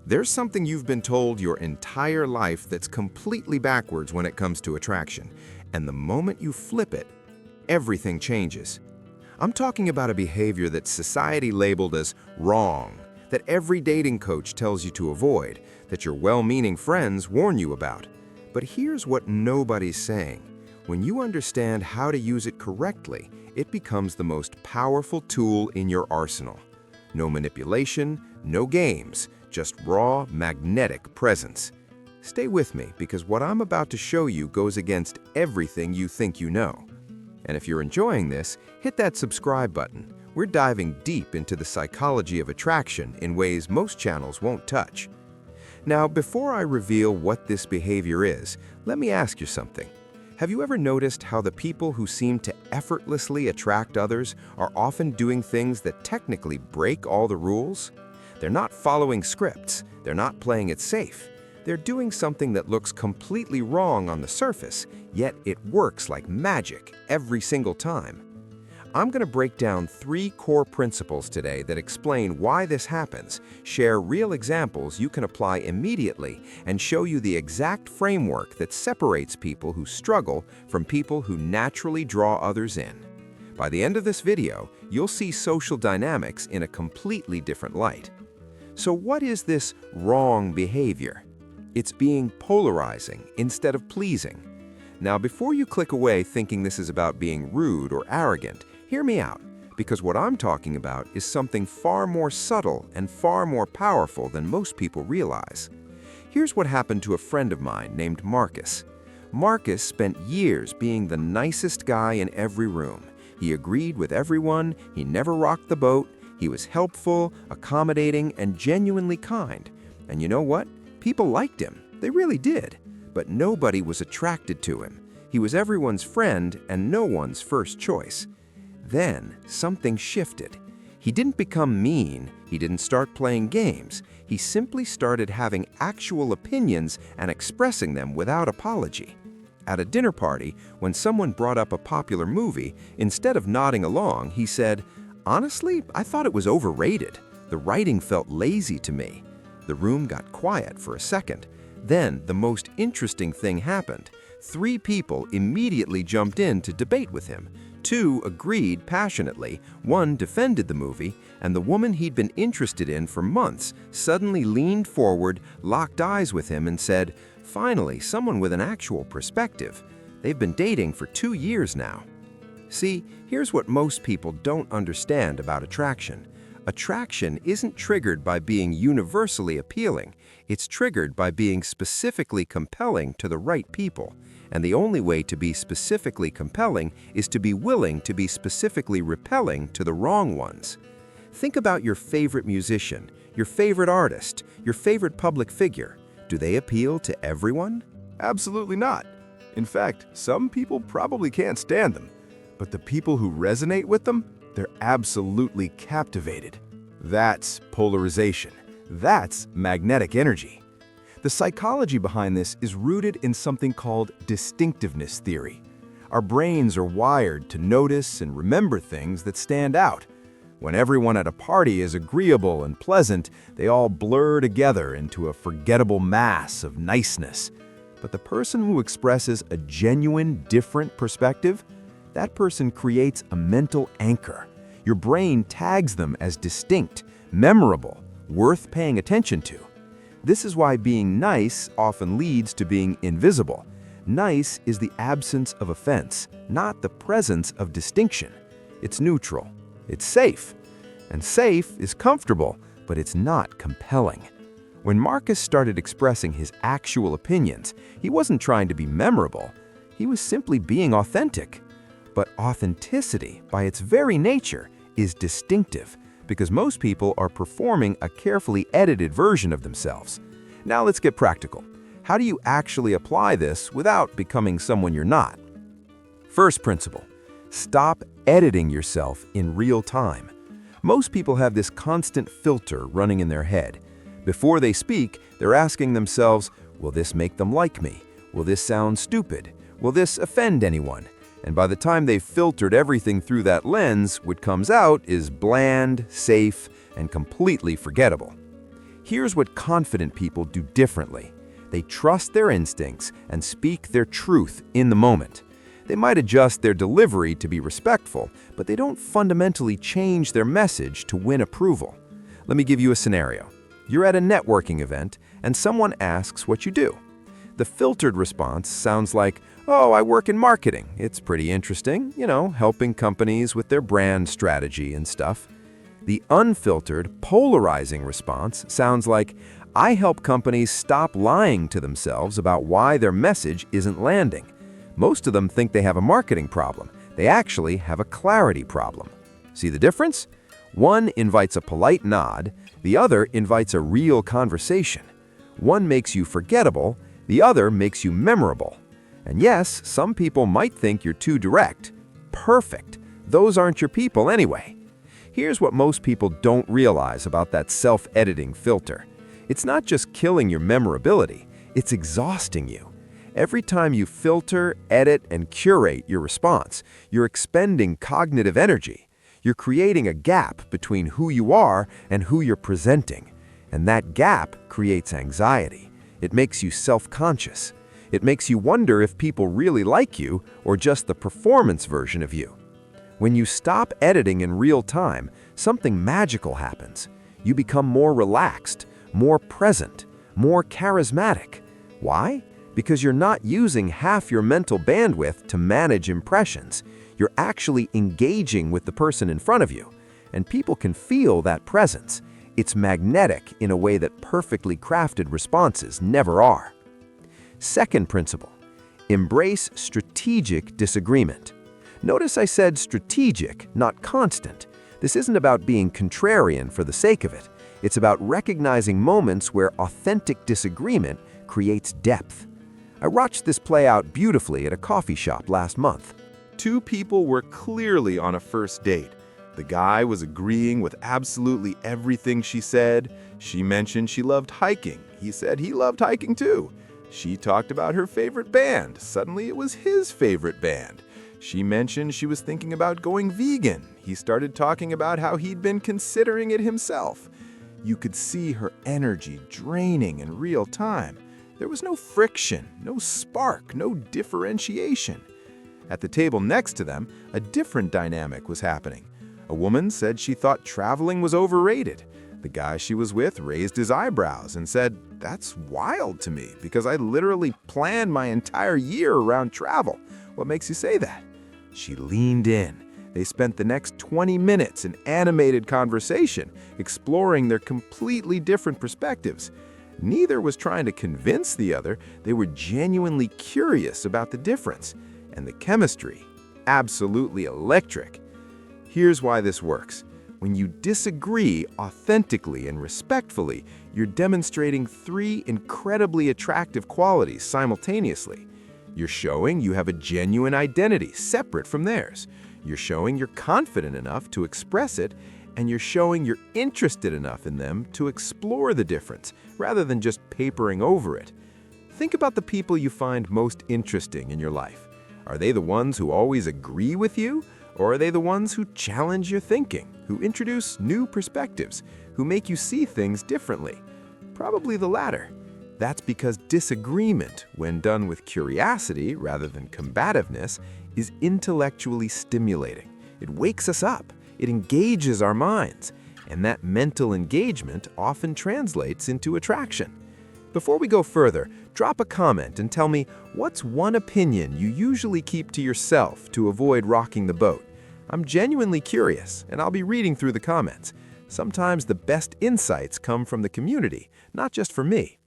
There's something you've been told your entire life that's completely backwards when it comes to attraction, and the moment you flip it, everything changes. I'm talking about a behavior that society labeled as wrong, that every dating coach tells you to avoid, that your well-meaning friends warn you about. But here's what nobody's saying. When you understand how to use it correctly, it becomes the most powerful tool in your arsenal. No manipulation, no games, just raw, magnetic presence. Stay with me, because what I'm about to show you goes against everything you think you know. And if you're enjoying this, hit that subscribe button. We're diving deep into the psychology of attraction in ways most channels won't touch. Now, before I reveal what this behavior is, let me ask you something. Have you ever noticed how the people who seem to effortlessly attract others are often doing things that technically break all the rules? They're not following scripts. They're not playing it safe. They're doing something that looks completely wrong on the surface, yet it works like magic every single time. I'm going to break down 3 core principles today that explain why this happens, share real examples you can apply immediately, and show you the exact framework that separates people who struggle from people who naturally draw others in. By the end of this video, you'll see social dynamics in a completely different light. So what is this wrong behavior? It's being polarizing instead of pleasing. Now, before you click away thinking this is about being rude or arrogant, hear me out, because what I'm talking about is something far more subtle and far more powerful than most people realize. Here's what happened to a friend of mine named Marcus. Marcus spent years being the nicest guy in every room. He agreed with everyone, he never rocked the boat, he was helpful, accommodating, and genuinely kind. And you know what? People liked him. They really did. But nobody was attracted to him. He was everyone's friend and no one's first choice. Then something shifted. He didn't become mean. He didn't start playing games. He simply started having actual opinions and expressing them without apology. At a dinner party, when someone brought up a popular movie, instead of nodding along, he said, "Honestly, I thought it was overrated. The writing felt lazy to me." The room got quiet for a second. Then the most interesting thing happened. 3 people immediately jumped in to debate with him. 2 agreed passionately, 1 defended the movie, and the woman he'd been interested in for months suddenly leaned forward, locked eyes with him, and said, "Finally, someone with an actual perspective. They've been dating for 2 years now." See, here's what most people don't understand about attraction. Attraction isn't triggered by being universally appealing. It's triggered by being specifically compelling to the right people. And the only way to be specifically compelling is to be willing to be specifically repelling to the wrong ones. Think about your favorite musician, your favorite artist, your favorite public figure. Do they appeal to everyone? Absolutely not. In fact, some people probably can't stand them. But the people who resonate with them, they're absolutely captivated. That's polarization. That's magnetic energy. The psychology behind this is rooted in something called distinctiveness theory. Our brains are wired to notice and remember things that stand out. When everyone at a party is agreeable and pleasant, they all blur together into a forgettable mass of niceness. But the person who expresses a genuine, different perspective, that person creates a mental anchor. Your brain tags them as distinct, memorable, worth paying attention to. This is why being nice often leads to being invisible. Nice is the absence of offense, not the presence of distinction. It's neutral. It's safe. And safe is comfortable, but it's not compelling. When Marcus started expressing his actual opinions, he wasn't trying to be memorable. He was simply being authentic. But authenticity, by its very nature, is distinctive because most people are performing a carefully edited version of themselves. Now let's get practical. How do you actually apply this without becoming someone you're not? First principle, stop editing yourself in real time. Most people have this constant filter running in their head. Before they speak, they're asking themselves, will this make them like me? Will this sound stupid? Will this offend anyone? And by the time they've filtered everything through that lens, what comes out is bland, safe, and completely forgettable. Here's what confident people do differently. They trust their instincts and speak their truth in the moment. They might adjust their delivery to be respectful, but they don't fundamentally change their message to win approval. Let me give you a scenario. You're at a networking event and someone asks what you do. The filtered response sounds like, "Oh, I work in marketing. It's pretty interesting, helping companies with their brand strategy and stuff." The unfiltered, polarizing response sounds like, "I help companies stop lying to themselves about why their message isn't landing." Most of them think they have a marketing problem. They actually have a clarity problem. See the difference? One invites a polite nod, the other invites a real conversation. One makes you forgettable, the other makes you memorable. And yes, some people might think you're too direct. Perfect. Those aren't your people anyway. Here's what most people don't realize about that self-editing filter. It's not just killing your memorability, it's exhausting you. Every time you filter, edit, and curate your response, you're expending cognitive energy. You're creating a gap between who you are and who you're presenting. And that gap creates anxiety. It makes you self-conscious. It makes you wonder if people really like you or just the performance version of you. When you stop editing in real time, something magical happens. You become more relaxed, more present, more charismatic. Why? Because you're not using half your mental bandwidth to manage impressions. You're actually engaging with the person in front of you. And people can feel that presence. It's magnetic in a way that perfectly crafted responses never are. Second principle, embrace strategic disagreement. Notice I said strategic, not constant. This isn't about being contrarian for the sake of it. It's about recognizing moments where authentic disagreement creates depth. I watched this play out beautifully at a coffee shop last month. Two people were clearly on a first date. The guy was agreeing with absolutely everything she said. She mentioned she loved hiking. He said he loved hiking too. She talked about her favorite band. Suddenly it was his favorite band. She mentioned she was thinking about going vegan. He started talking about how he'd been considering it himself. You could see her energy draining in real time. There was no friction, no spark, no differentiation. At the table next to them, a different dynamic was happening. A woman said she thought traveling was overrated. The guy she was with raised his eyebrows and said, "That's wild to me because I literally planned my entire year around travel. What makes you say that?" She leaned in. They spent the next 20 minutes in animated conversation, exploring their completely different perspectives. Neither was trying to convince the other. They were genuinely curious about the difference. And the chemistry, absolutely electric. Here's why this works. When you disagree authentically and respectfully, you're demonstrating three incredibly attractive qualities simultaneously. You're showing you have a genuine identity separate from theirs. You're showing you're confident enough to express it, and you're showing you're interested enough in them to explore the difference, rather than just papering over it. Think about the people you find most interesting in your life. Are they the ones who always agree with you, or are they the ones who challenge your thinking, who introduce new perspectives, who make you see things differently? Probably the latter. That's because disagreement, when done with curiosity rather than combativeness, is intellectually stimulating. It wakes us up. It engages our minds, and that mental engagement often translates into attraction. Before we go further, drop a comment and tell me what's one opinion you usually keep to yourself to avoid rocking the boat. I'm genuinely curious, and I'll be reading through the comments. Sometimes the best insights come from the community, not just from me.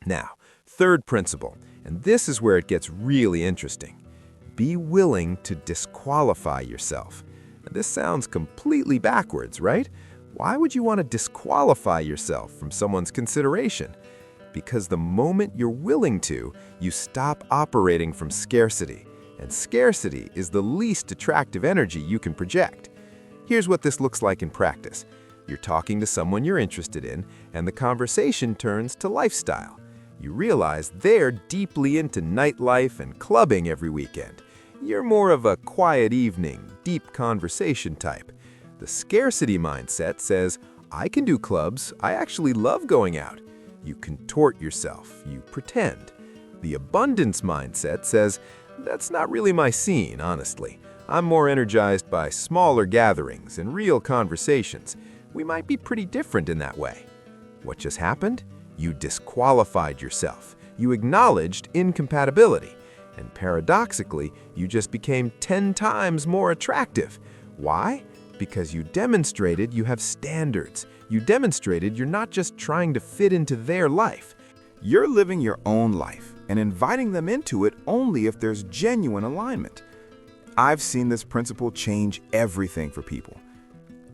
Now, third principle, and this is where it gets really interesting. Be willing to disqualify yourself. This sounds completely backwards, right? Why would you want to disqualify yourself from someone's consideration? Because the moment you're willing to, you stop operating from scarcity. And scarcity is the least attractive energy you can project. Here's what this looks like in practice. You're talking to someone you're interested in, and the conversation turns to lifestyle. You realize they're deeply into nightlife and clubbing every weekend. You're more of a quiet evening, deep conversation type. The scarcity mindset says, I can do clubs. I actually love going out. You contort yourself. You pretend. The abundance mindset says, that's not really my scene, honestly. I'm more energized by smaller gatherings and real conversations. We might be pretty different in that way. What just happened? You disqualified yourself. You acknowledged incompatibility. And paradoxically, you just became 10 times more attractive. Why? Because you demonstrated you have standards. You demonstrated you're not just trying to fit into their life. You're living your own life and inviting them into it only if there's genuine alignment. I've seen this principle change everything for people.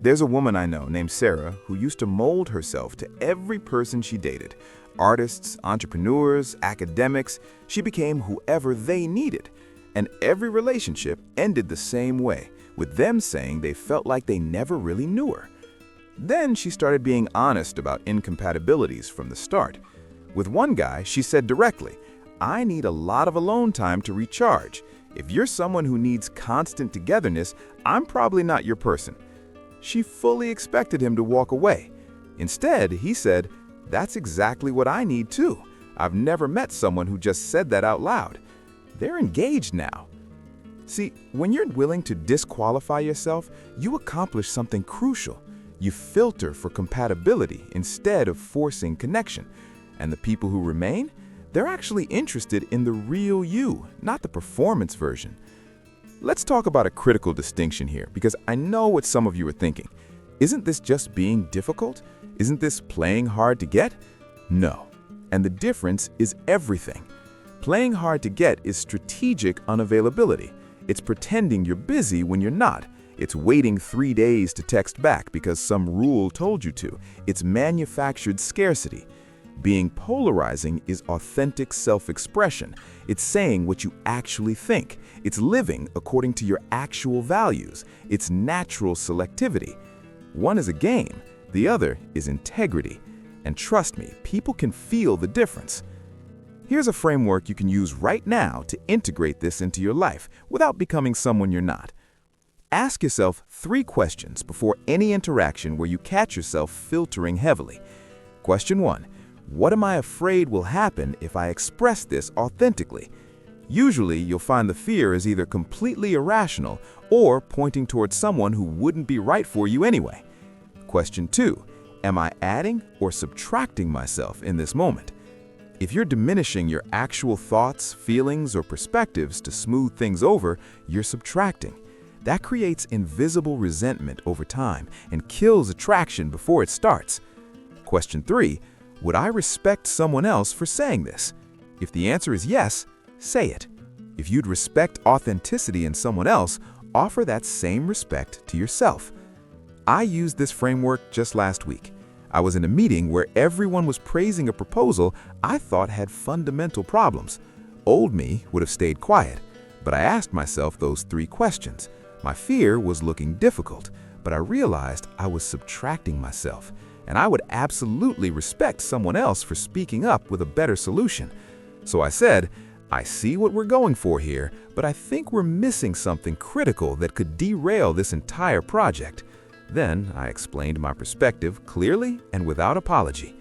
There's a woman I know named Sarah who used to mold herself to every person she dated. Artists, entrepreneurs, academics. She became whoever they needed. And every relationship ended the same way, with them saying they felt like they never really knew her. Then she started being honest about incompatibilities from the start. With one guy, she said directly, "I need a lot of alone time to recharge. If you're someone who needs constant togetherness, I'm probably not your person." She fully expected him to walk away. Instead, he said, "That's exactly what I need too. I've never met someone who just said that out loud." They're engaged now. See, when you're willing to disqualify yourself, you accomplish something crucial. You filter for compatibility instead of forcing connection. And the people who remain, they're actually interested in the real you, not the performance version. Let's talk about a critical distinction here, because I know what some of you are thinking. Isn't this just being difficult? Isn't this playing hard to get? No. And the difference is everything. Playing hard to get is strategic unavailability. It's pretending you're busy when you're not. It's waiting 3 days to text back because some rule told you to. It's manufactured scarcity. Being polarizing is authentic self-expression. It's saying what you actually think. It's living according to your actual values. It's natural selectivity. One is a game, the other is integrity. And trust me, people can feel the difference. Here's a framework you can use right now to integrate this into your life without becoming someone you're not. Ask yourself 3 questions before any interaction where you catch yourself filtering heavily. Question 1. What am I afraid will happen if I express this authentically? Usually, you'll find the fear is either completely irrational or pointing towards someone who wouldn't be right for you anyway. Question 2. Am I adding or subtracting myself in this moment? If you're diminishing your actual thoughts, feelings, or perspectives to smooth things over, you're subtracting. That creates invisible resentment over time and kills attraction before it starts. Question 3. Would I respect someone else for saying this? If the answer is yes, say it. If you'd respect authenticity in someone else, offer that same respect to yourself. I used this framework just last week. I was in a meeting where everyone was praising a proposal I thought had fundamental problems. Old me would have stayed quiet, but I asked myself those 3 questions. My fear was looking difficult, but I realized I was subtracting myself, and I would absolutely respect someone else for speaking up with a better solution. So I said, I see what we're going for here, but I think we're missing something critical that could derail this entire project. Then I explained my perspective clearly and without apology.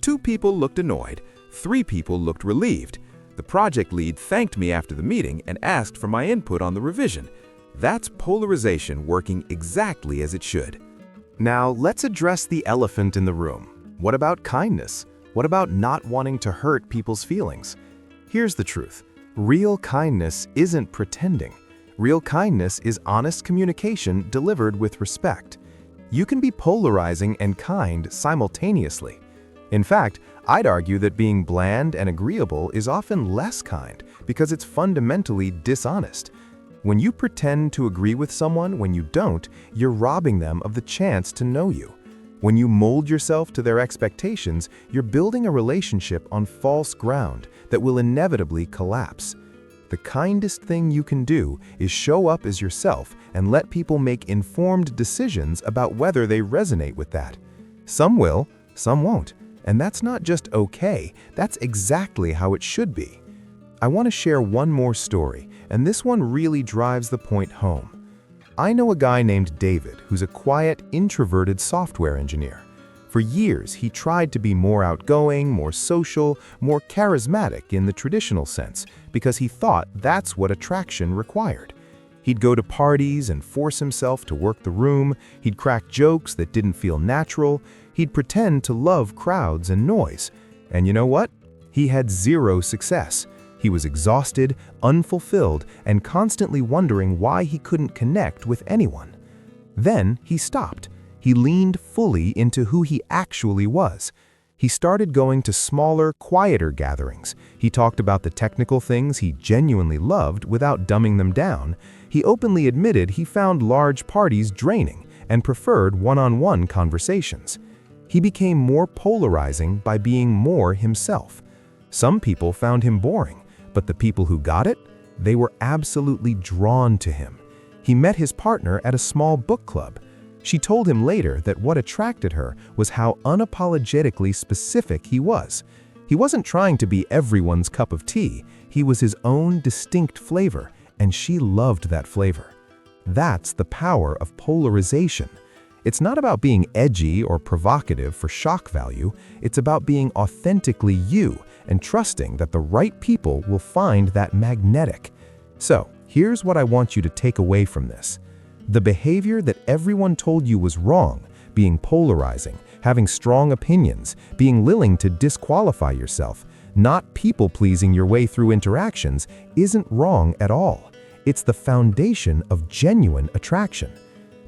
2 people looked annoyed, 3 people looked relieved. The project lead thanked me after the meeting and asked for my input on the revision. That's polarization working exactly as it should. Now, let's address the elephant in the room. What about kindness? What about not wanting to hurt people's feelings? Here's the truth. Real kindness isn't pretending. Real kindness is honest communication delivered with respect. You can be polarizing and kind simultaneously. In fact, I'd argue that being bland and agreeable is often less kind because it's fundamentally dishonest. When you pretend to agree with someone when you don't, you're robbing them of the chance to know you. When you mold yourself to their expectations, you're building a relationship on false ground that will inevitably collapse. The kindest thing you can do is show up as yourself and let people make informed decisions about whether they resonate with that. Some will, some won't. And that's not just okay, that's exactly how it should be. I want to share one more story, and this one really drives the point home. I know a guy named David who's a quiet, introverted software engineer. For years, he tried to be more outgoing, more social, more charismatic in the traditional sense, because he thought that's what attraction required. He'd go to parties and force himself to work the room, he'd crack jokes that didn't feel natural, he'd pretend to love crowds and noise. And you know what? He had zero success. He was exhausted, unfulfilled, and constantly wondering why he couldn't connect with anyone. Then he stopped. He leaned fully into who he actually was. He started going to smaller, quieter gatherings. He talked about the technical things he genuinely loved without dumbing them down. He openly admitted he found large parties draining and preferred one-on-one conversations. He became more polarizing by being more himself. Some people found him boring, but the people who got it, they were absolutely drawn to him. He met his partner at a small book club. She told him later that what attracted her was how unapologetically specific he was. He wasn't trying to be everyone's cup of tea. He was his own distinct flavor, and she loved that flavor. That's the power of polarization. It's not about being edgy or provocative for shock value. It's about being authentically you and trusting that the right people will find that magnetic. So, here's what I want you to take away from this. The behavior that everyone told you was wrong, being polarizing, having strong opinions, being willing to disqualify yourself, not people-pleasing your way through interactions, isn't wrong at all. It's the foundation of genuine attraction.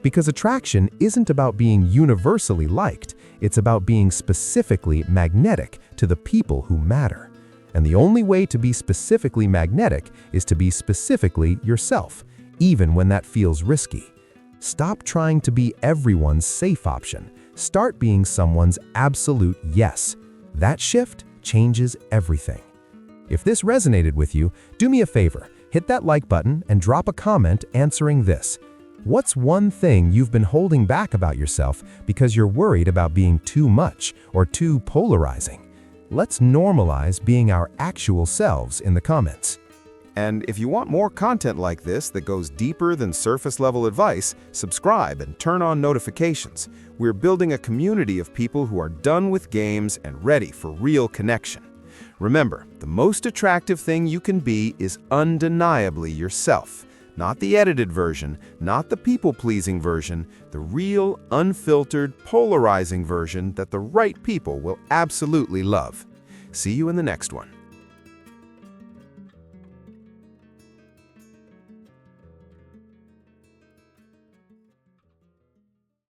Because attraction isn't about being universally liked, it's about being specifically magnetic to the people who matter. And the only way to be specifically magnetic is to be specifically yourself, even when that feels risky. Stop trying to be everyone's safe option. Start being someone's absolute yes. That shift changes everything. If this resonated with you, do me a favor, hit that like button and drop a comment answering this. What's one thing you've been holding back about yourself because you're worried about being too much or too polarizing? Let's normalize being our actual selves in the comments. And if you want more content like this that goes deeper than surface-level advice, subscribe and turn on notifications. We're building a community of people who are done with games and ready for real connection. Remember, the most attractive thing you can be is undeniably yourself. Not the edited version, not the people-pleasing version, the real, unfiltered, polarizing version that the right people will absolutely love. See you in the next one.